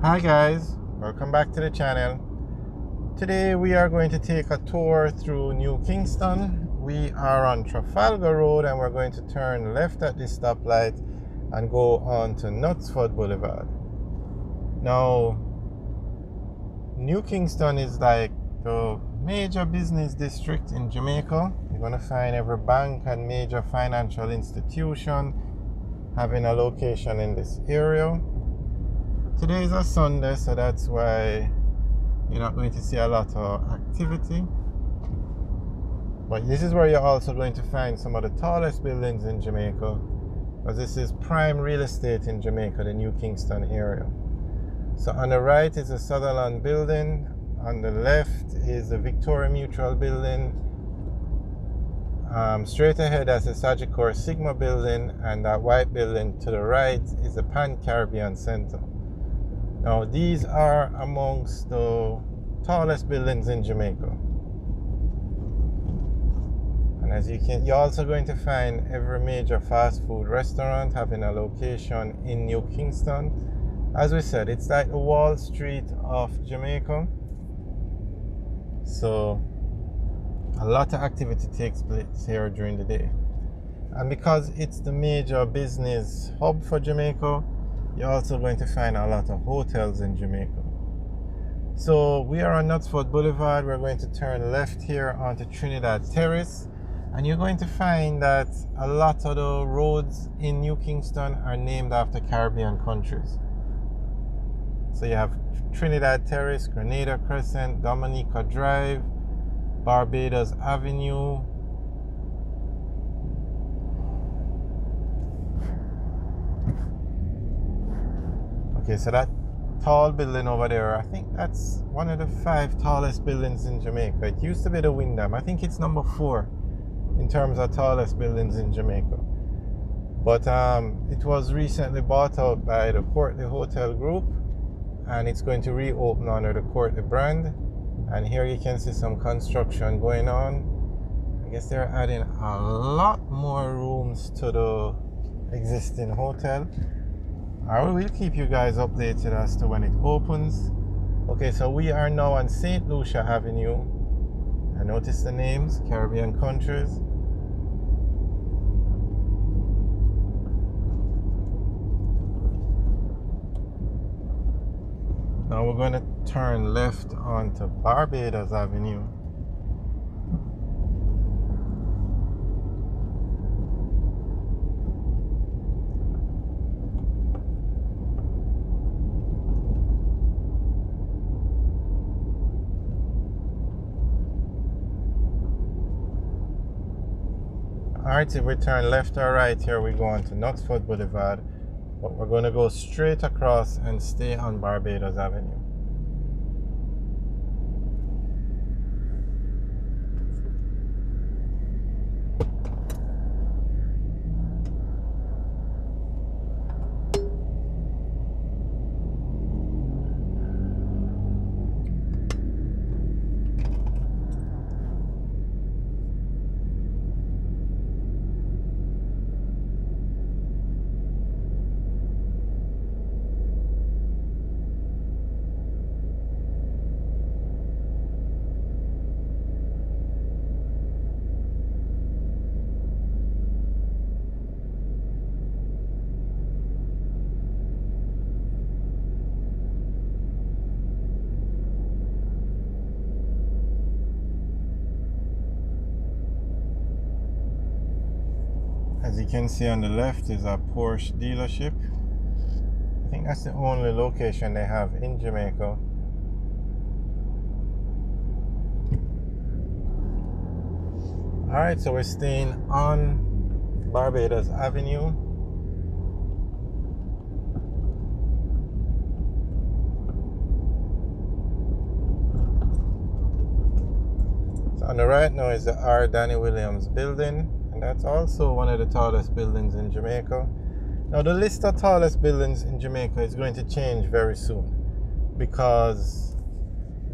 Hi guys, welcome back to the channel. Today we are going to take a tour through New Kingston. We are on Trafalgar Road and we're going to turn left at this stoplight and go on to Knutsford Boulevard. Now, New Kingston is like the major business district in Jamaica. You're going to find every bank and major financial institution having a location in this area. Today is a Sunday, so that's why you're not going to see a lot of activity. But this is where you're also going to find some of the tallest buildings in Jamaica, because this is prime real estate in Jamaica, the New Kingston area. So on the right is the Sutherland building, on the left is the Victoria Mutual building, straight ahead that's the Sagicor Sigma building, and that white building to the right is the Pan-Caribbean Center. Now these are amongst the tallest buildings in Jamaica. And as you're also going to find every major fast food restaurant having a location in New Kingston. As we said, it's like the Wall Street of Jamaica. So a lot of activity takes place here during the day. And because it's the major business hub for Jamaica, you're also going to find a lot of hotels in Jamaica. So we are on Knutsford Boulevard. We're going to turn left here onto Trinidad Terrace. And you're going to find that a lot of the roads in New Kingston are named after Caribbean countries. So you have Trinidad Terrace, Grenada Crescent, Dominica Drive, Barbados Avenue, okay, so that tall building over there, I think that's one of the 5 tallest buildings in Jamaica. It used to be the Wyndham. I think it's number 4 in terms of tallest buildings in Jamaica. But it was recently bought out by the Courtly Hotel Group, and it's going to reopen under the Courtly brand. And here you can see some construction going on. I guess they're adding a lot more rooms to the existing hotel. I will keep you guys updated as to when it opens. Okay, so we are now on St. Lucia Avenue. I noticed the names, Caribbean countries. Now we're going to turn left onto Barbados Avenue. Alright, if we turn left or right here, we go on to Knutsford Boulevard. But we're going to go straight across and stay on Barbados Avenue. As you can see on the left is a Porsche dealership. I think that's the only location they have in Jamaica. Alright, so we're staying on Barbados Avenue. So on the right now is the R. Danny Williams building. And that's also one of the tallest buildings in Jamaica. Now the list of tallest buildings in Jamaica is going to change very soon, because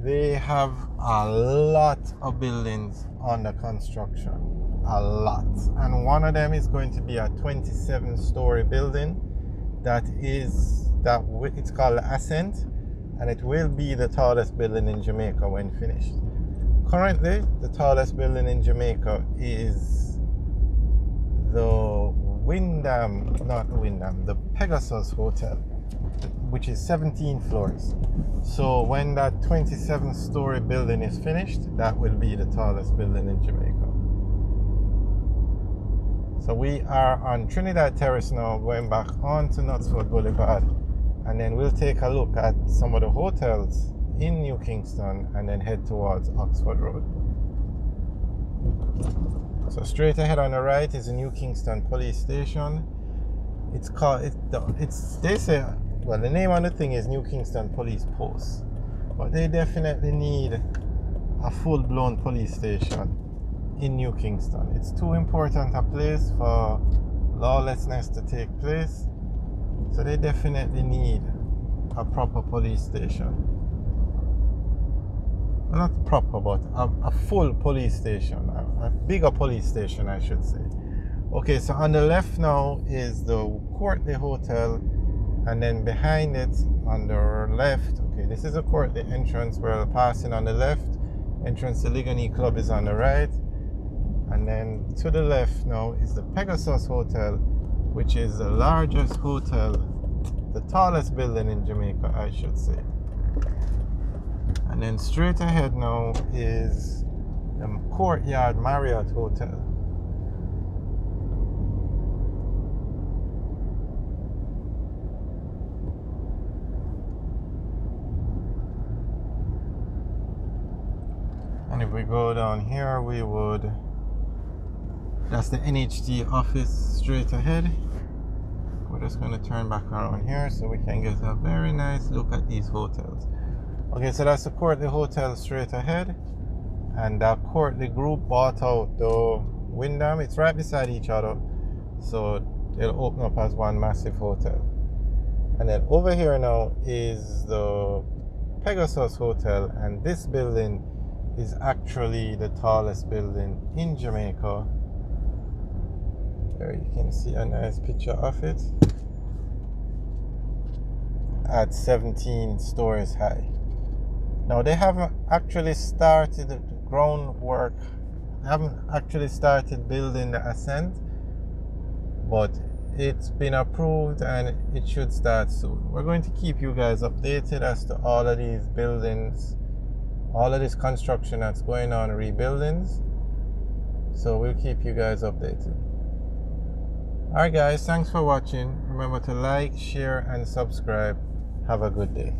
they have a lot of buildings under construction. A lot. And one of them is going to be a 27-story building it's called Ascent. and it will be the tallest building in Jamaica when finished. Currently, the tallest building in Jamaica is the the Pegasus Hotel, which is 17 floors. So when that 27-story building is finished, that will be the tallest building in Jamaica. So we are on Trinidad Terrace now, going back on to Knutsford Boulevard, and then we'll take a look at some of the hotels in New Kingston and then head towards Oxford Road. So straight ahead on the right is the New Kingston Police Station. It's called, they say, well, the name on the thing is New Kingston Police Post, but they definitely need a full-blown police station in New Kingston. It's too important a place for lawlessness to take place, so they definitely need a proper police station. Well, not proper, but a full police station, a bigger police station, I should say. Okay, so on the left now is the Courtney Hotel, and then behind it on the left, okay, this is a Courtney entrance. We're passing on the left. Entrance to Ligony Club is on the right. And then to the left now is the Pegasus Hotel, which is the largest hotel, the tallest building in Jamaica, I should say. And then straight ahead now is the Courtyard Marriott Hotel. And if we go down here, we would, that's the NHT office straight ahead. We're just going to turn back around here so we can get a very nice look at these hotels. Okay, so that's the Courtney Hotel straight ahead, and that Courtney group bought out the Wyndham. It's right beside each other, so they'll open up as one massive hotel. And then over here now is the Pegasus Hotel, and this building is actually the tallest building in Jamaica. There you can see a nice picture of it at 17 stories high. Now they haven't actually started the groundwork, they haven't actually started building the ascent, but it's been approved and it should start soon. We're going to keep you guys updated as to all of these buildings, all of this construction that's going on, rebuildings. So we'll keep you guys updated. Alright guys, thanks for watching. Remember to like, share and subscribe. Have a good day.